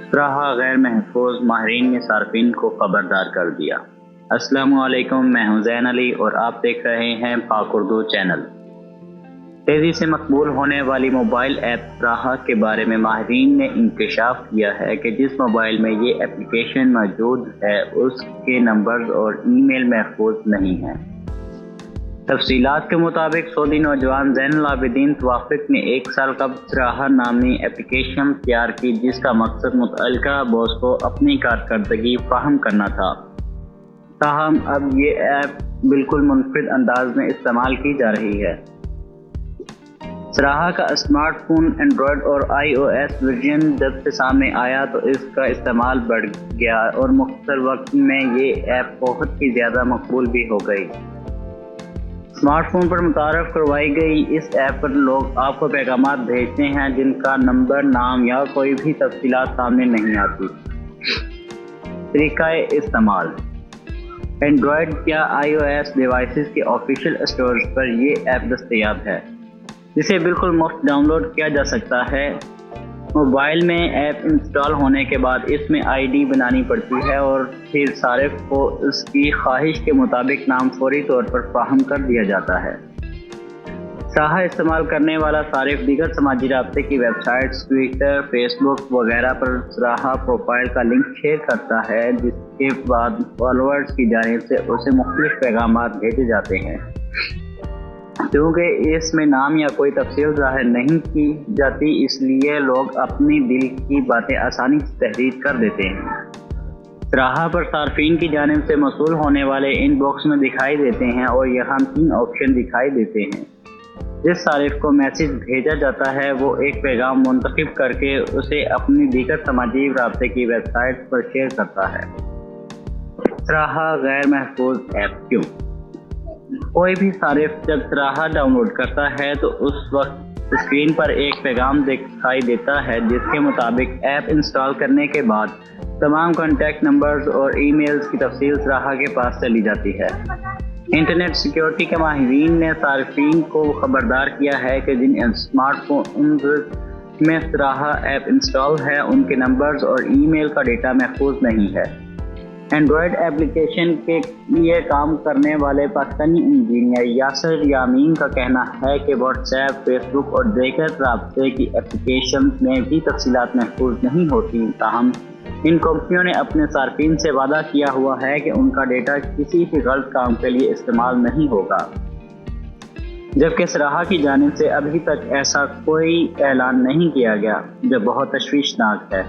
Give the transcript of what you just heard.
سراہا غیر محفوظ ماہرین نے صارفین کو خبردار کر دیا۔ السلام علیکم، میں ہوں زین علی اور آپ دیکھ رہے ہیں پاک اردو چینل۔ تیزی سے مقبول ہونے والی موبائل ایپ سراہا کے بارے میں ماہرین نے انکشاف کیا ہے کہ جس موبائل میں یہ ایپلیکیشن موجود ہے اس کے نمبرز اور ای میل محفوظ نہیں ہیں۔ تفصیلات کے مطابق سعودی نوجوان زین العابدین توافق نے 1 سال قبل سراہا نامی ایپلیکیشن تیار کی جس کا مقصد متعلقہ باس کو اپنی کارکردگی فراہم کرنا تھا۔ تاہم اب یہ ایپ بالکل منفرد انداز میں استعمال کی جا رہی ہے۔ سراہا کا اسمارٹ فون اینڈرائیڈ اور iOS ورژن جب سے سامنے آیا تو اس کا استعمال بڑھ گیا اور مختصر وقت میں یہ ایپ بہت ہی زیادہ مقبول بھی ہو گئی۔ اسمارٹ فون پر متعارف کروائی گئی اس ایپ پر لوگ آپ کو پیغامات بھیجتے ہیں جن کا نمبر، نام یا کوئی بھی تفصیلات سامنے نہیں آتی۔ طریقہ استعمال: اینڈرائیڈ یا iOS ڈیوائسز کے آفیشیل اسٹورز پر یہ ایپ دستیاب ہے جسے بالکل مفت ڈاؤن لوڈ کیا جا سکتا ہے۔ موبائل میں ایپ انسٹال ہونے کے بعد اس میں ID بنانی پڑتی ہے اور پھر صارف کو اس کی خواہش کے مطابق نام فوری طور پر فراہم کر دیا جاتا ہے۔ سراہا استعمال کرنے والا صارف دیگر سماجی رابطے کی ویب سائٹس، ٹویٹر، فیس بک وغیرہ پر سراہا پروفائل کا لنک شیئر کرتا ہے جس کے بعد فالوورز کی جانب سے اسے مختلف پیغامات بھیجے جاتے ہیں۔ کیونکہ اس میں نام یا کوئی تفصیل ظاہر نہیں کی جاتی اس لیے لوگ اپنی دل کی باتیں آسانی سے تحریر کر دیتے ہیں۔ سراہا پر صارفین کی جانب سے موصول ہونے والے ان باکس میں دکھائی دیتے ہیں اور یہاں 3 آپشن دکھائی دیتے ہیں۔ جس صارف کو میسج بھیجا جاتا ہے وہ ایک پیغام منتخب کر کے اسے اپنی دیگر سماجی رابطے کی ویب سائٹ پر شیئر کرتا ہے۔ سراہا غیر محفوظ ایپ کیوں؟ کوئی بھی صارف جب سراہا ڈاؤن لوڈ کرتا ہے تو اس وقت اسکرین پر ایک پیغام دکھائی دیتا ہے جس کے مطابق ایپ انسٹال کرنے کے بعد تمام کانٹیکٹ نمبرز اور ای میلز کی تفصیل سراہا کے پاس چلی جاتی ہے۔ انٹرنیٹ سیکیورٹی کے ماہرین نے صارفین کو خبردار کیا ہے کہ جن اسمارٹ فونز میں سراہا ایپ انسٹال ہے ان کے نمبرز اور ای میل کا ڈیٹا محفوظ نہیں ہے۔ اینڈرائیڈ ایپلیکیشن کے لیے کام کرنے والے پاکستانی انجینئر یاسر یامین کا کہنا ہے کہ واٹس ایپ، فیس بک اور دیگر رابطے کی ایپلیکیشنز میں بھی تفصیلات محفوظ نہیں ہوتی، تاہم ان کمپنیوں نے اپنے صارفین سے وعدہ کیا ہوا ہے کہ ان کا ڈیٹا کسی بھی غلط کام کے لیے استعمال نہیں ہوگا، جبکہ سراہا کی جانب سے ابھی تک ایسا کوئی اعلان نہیں کیا گیا، جو بہت تشویشناک ہے۔